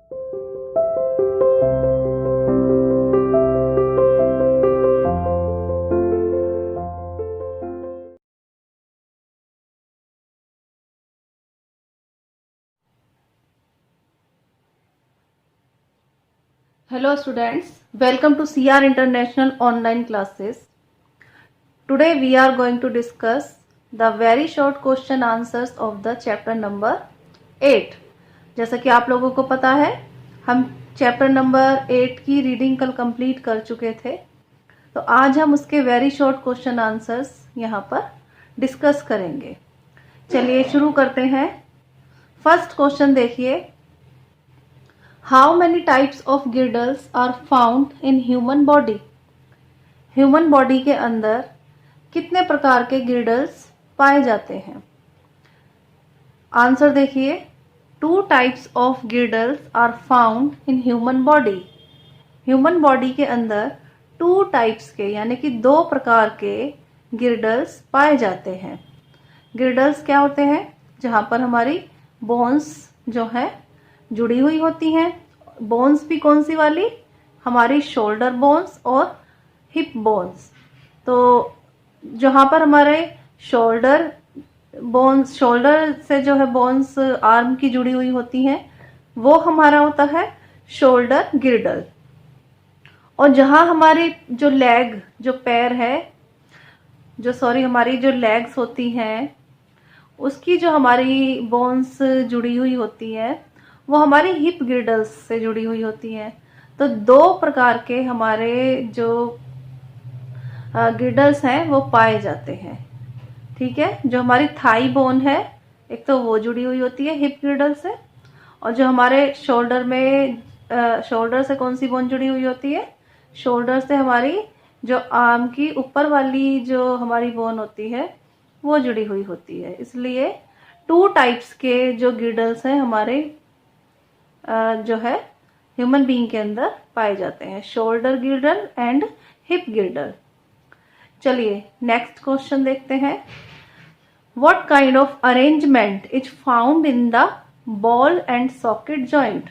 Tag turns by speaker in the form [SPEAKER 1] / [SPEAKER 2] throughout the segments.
[SPEAKER 1] Hello students, welcome to CR International online classes. Today we are going to discuss the very short question answers of the chapter number 8. जैसा कि आप लोगों को पता है, हम चैप्टर नंबर 8 की रीडिंग कल कंप्लीट कर चुके थे, तो आज हम उसके वेरी शॉर्ट क्वेश्चन आंसर्स यहाँ पर डिस्कस करेंगे। चलिए शुरू करते हैं। फर्स्ट क्वेश्चन देखिए, how many types of girdles are found in human body? Human body के अंदर कितने प्रकार के गिर्डल्स पाए जाते हैं? आंसर देखिए, 2 types of girdles are found in human body. Human body के अंदर 2 टाइप्स के यानी कि 2 प्रकार के गिर्डल्स पाए जाते हैं। गिर्डल्स क्या होते हैं? जहाँ पर हमारी बोन्स जो है जुड़ी हुई होती हैं। बोन्स भी कौन सी वाली? हमारी शोल्डर बोन्स और हिप बोन्स। तो जहाँ पर हमारे शोल्डर बोन्स, शोल्डर से जो है बोन्स आर्म की जुड़ी हुई होती हैं, वो हमारा होता है शोल्डर गिर्डल। और जहाँ हमारी जो लेग, जो पैर है, हमारी जो लेग्स होती हैं, उसकी जो हमारी बोन्स जुड़ी हुई होती है, वो हमारी हिप गिर्डल्स से जुड़ी हुई होती हैं। तो 2 प्रकार के हमारे जो गिर्डल्स हैं वो पाए जाते हैं। ठीक है, जो हमारी थाई बोन है, एक तो वो जुड़ी हुई होती है हिप गिर्डल से, और जो हमारे शोल्डर में शोल्डर से कौन सी बोन जुड़ी हुई होती है? शोल्डर से हमारी जो आर्म की ऊपर वाली जो हमारी बोन होती है वो जुड़ी हुई होती है। इसलिए 2 टाइप्स के जो गिर्डल्स हैं हमारे जो है ह्यूमन बीइंग के अंदर पाए जाते हैं, शोल्डर गिर्डल एंड हिप गिर्डल। चलिए नेक्स्ट क्वेश्चन देखते हैं। What kind of arrangement is found in the ball and socket joint?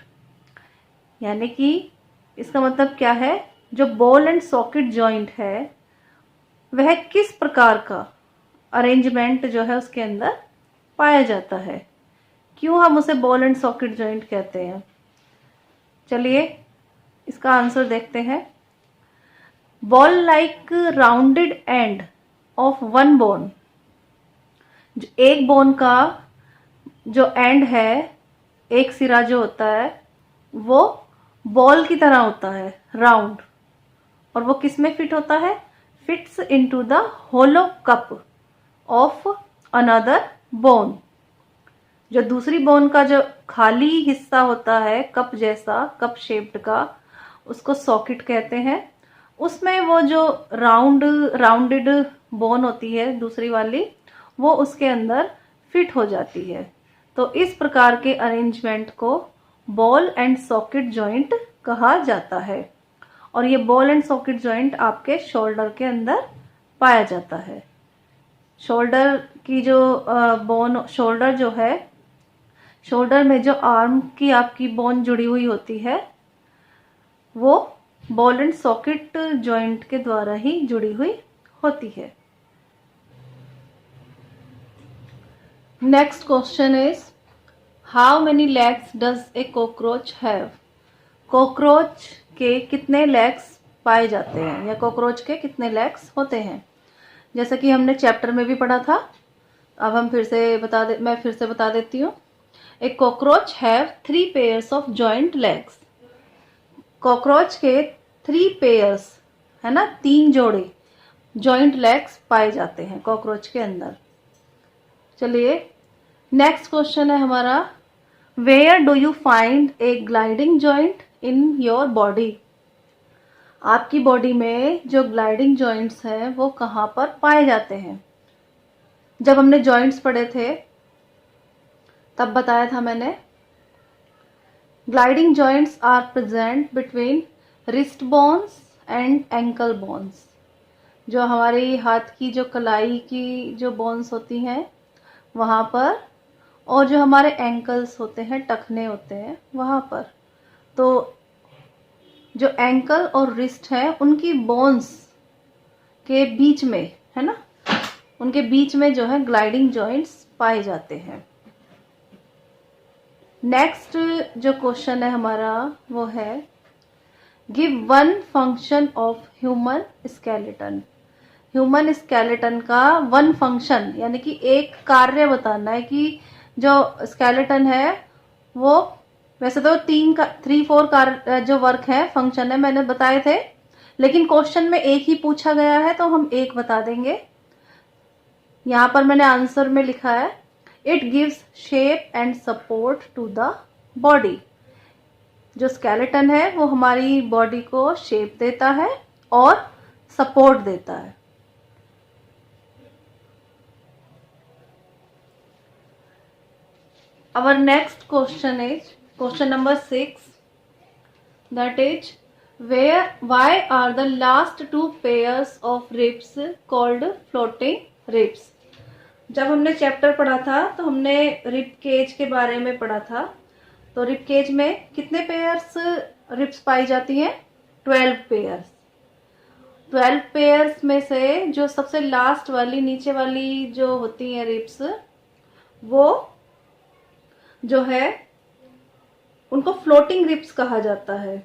[SPEAKER 1] यानी कि इसका मतलब क्या है? जो बॉल एंड सॉकेट जॉइंट है वह किस प्रकार का अरेंजमेंट जो है उसके अंदर पाया जाता है? क्यों हम उसे बॉल एंड सॉकेट जॉइंट कहते हैं? चलिए इसका आंसर देखते हैं। Ball like rounded end of one bone, जो एक बोन का जो एंड है, एक सिरा जो होता है, वो बॉल की तरह होता है, राउंड। और वो किस में फिट होता है? Fits into the hollow cup of another bone. जो दूसरी बोन का जो खाली हिस्सा होता है, कप जैसा, कप शेप्ड का, उसको सॉकेट कहते हैं। उसमें वो जो राउंडेड बोन होती है दूसरी वाली, वो उसके अंदर फिट हो जाती है। तो इस प्रकार के अरेंजमेंट को बॉल एंड सॉकेट जॉइंट कहा जाता है। और ये बॉल एंड सॉकेट जॉइंट आपके शोल्डर के अंदर पाया जाता है। शोल्डर की जो बोन, शोल्डर जो है, शोल्डर में जो आर्म की आपकी बोन जुड़ी हुई होती है, वो बॉल एंड सॉकेट जॉइंट के द्वारा ही जुड़ी हुई होती है। Next question is, how many legs does a cockroach have? Cockroach के कितने लेग्स पाए जाते हैं, या कॉकरोच के कितने लेग्स होते हैं? जैसा कि हमने चैप्टर में भी पढ़ा था, अब हम मैं फिर से बता देती हूँ। A cockroach have 3 pairs of joint legs. Cockroach के 3 पेयर्स है ना, 3 जोड़े जॉइंट लेग्स पाए जाते हैं कॉकरोच के अंदर। चलिए नेक्स्ट क्वेश्चन है हमारा, where do you find a gliding joint in your body? आपकी बॉडी में जो ग्लाइडिंग जॉइंट्स हैं वो कहाँ पर पाए जाते हैं? जब हमने जॉइंट्स पढ़े थे तब बताया था मैंने, gliding joints are present between wrist bones and ankle bones. जो हमारी हाथ की जो कलाई की जो बोन्स होती हैं वहाँ पर, और जो हमारे एंकल्स होते हैं, टखने होते हैं, वहाँ पर। तो जो एंकल और रिस्ट है उनकी बोन्स के बीच में, है ना, उनके बीच में जो है ग्लाइडिंग जॉइंट्स पाए जाते हैं। नेक्स्ट जो क्वेश्चन है हमारा वो है give one function of human skeleton. Human skeleton का वन फंक्शन यानी कि एक कार्य बताना है कि जो स्केलेटन है वो, वैसे तो 3-4 कार्य जो वर्क है, फंक्शन है, मैंने बताए थे, लेकिन क्वेश्चन में एक ही पूछा गया है तो हम एक बता देंगे। यहां पर मैंने आंसर में लिखा है it gives shape and support to the body. जो स्केलेटन है वो हमारी बॉडी को शेप देता है और सपोर्ट देता है। Our next question is question number 6, that is why are the last 2 pairs of ribs called floating ribs? जब हमने चैप्टर पढ़ा था तो हमने रिब केज के बारे में पढ़ा था। तो रिब केज में कितने पेयर्स रिब्स पाई जाती हैं? 12 पेयर्स। 12 पेयर्स में से जो सबसे लास्ट वाली नीचे वाली जो होती हैं रिब्स, वो जो है उनको फ्लोटिंग रिब्स कहा जाता है,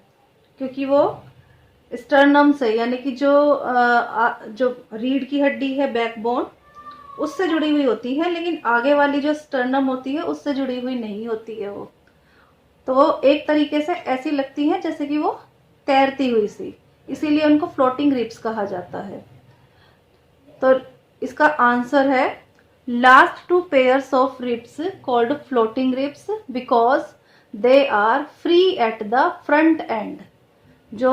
[SPEAKER 1] क्योंकि वो स्टर्नम से यानी कि जो रीढ़ की हड्डी है, बैकबोन, उससे जुड़ी हुई होती है, लेकिन आगे वाली जो स्टर्नम होती है उससे जुड़ी हुई नहीं होती है वो। तो एक तरीके से ऐसी लगती है जैसे कि वो तैरती हुई सी, इसीलिए उनको फ्लोटिंग रिब्स कहा जाता है। तो इसका आंसर है last 2 pairs of ribs called floating ribs because they are free at the front end। जो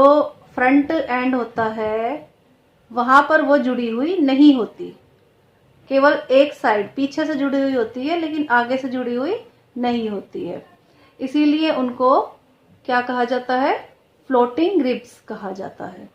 [SPEAKER 1] फ्रंट एंड होता है वहां पर वो जुड़ी हुई नहीं होती, केवल एक साइड पीछे से जुड़ी हुई होती है, लेकिन आगे से जुड़ी हुई नहीं होती है, इसीलिए उनको क्या कहा जाता है? फ्लोटिंग रिब्स कहा जाता है।